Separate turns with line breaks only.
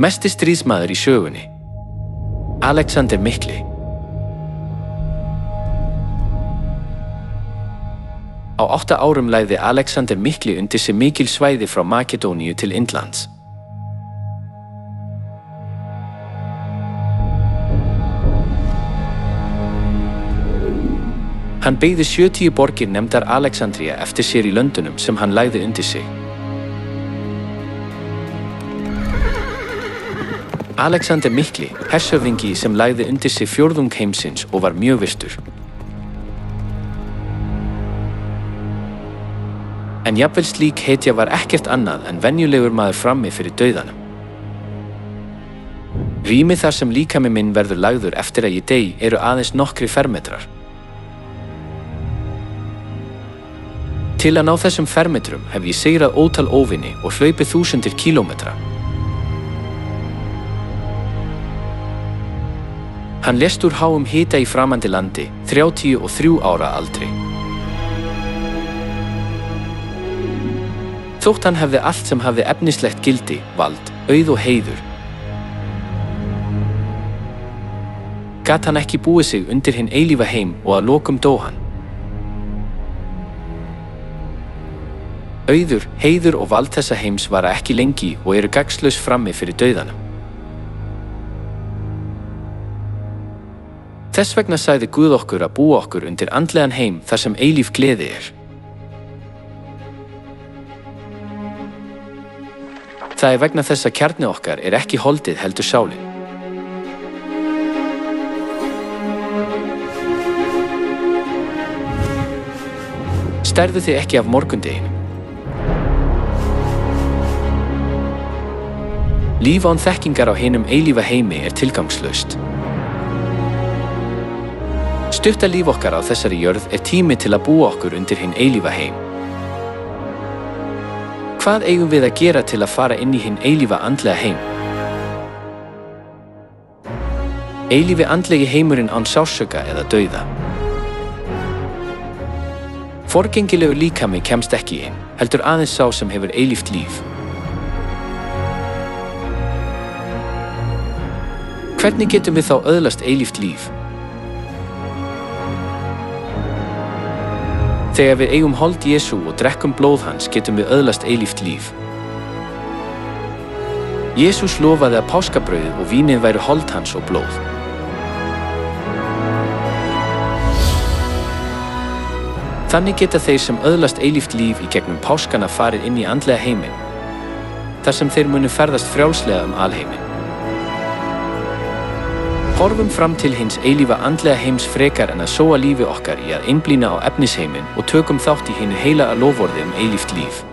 Mesti stríðsmaður í sögunni. Alexander mikli. Á 8 árum lagði Alexander mikli undir sig mikil svæði frá Makedóníu til Indlands. Hann byggði 70 borgir nefndar Alexandría eftir sér í löndunum sem hann lagði undir sig. Alexander mikli, hershöfðingi sem lagði undir sig fjórðung heimsins og var mjög virtur. En jafnvel slík hetja var ekkert annað en venjulegur maður frammi fyrir dauðanum. Rými þar sem líkami minn verður lagður eftir að ég dey eru aðeins nokkri fermetrar. Til að ná þessum fermetrum hef ég sigrað ótal óvini og hlaupið þúsundir kílómetra. Hann lést úr háum hita í framandi landi, 33 ára aldri. Þótt hann hefði allt sem hafði efnislegt gildi, vald, auð og heiður, gat hann ekki búið sig undir hinn eilífa heim og að lokum dó hann. Auður, heiður og vald þessa heims vara ekki lengi og eru gagnslaus frammi fyrir dauðanum. Þess vegna sagði Guð okkur að búa okkur undir andlegan heim þar sem eilíf gleði er. Það er vegna þess að kjarni okkar er ekki holdið heldur sálin. Stærðu þig ekki af morgundeginum. Líf án þekkingar á hinum eilífa heimi er tilgangslaust. Stutta líf okkar á þessari jörð er tími til að búa okkur undir hinn eilífa heim. Hvað eigum við að gera til að fara inn í hinn eilífa andlega heim? Eilífi andlegi heimurinn án sársauka eða dauða. Forgengilegur líkami kemst ekki inn, heldur aðeins sá sem hefur eilíft líf. Hvernig getum við þá öðlast eilíft líf? Þegar við eigum hold Jesú og drekkum blóð hans getum við öðlast eilíft líf. Jesús lofaði að páskabrauðið og vínið væru hold hans og blóð. Þannig geta þeir sem öðlast eilíft líf í gegnum páskana farið inn í andlega heiminn, þar sem þeir munu ferðast frjálslega alheiminn. Horfum fram til hins eilífa andlega heims frekar en að sóa lífi okkar í að einblína á efnisheiminn og tökum þátt í hinu heilaga loforði eilíft líf.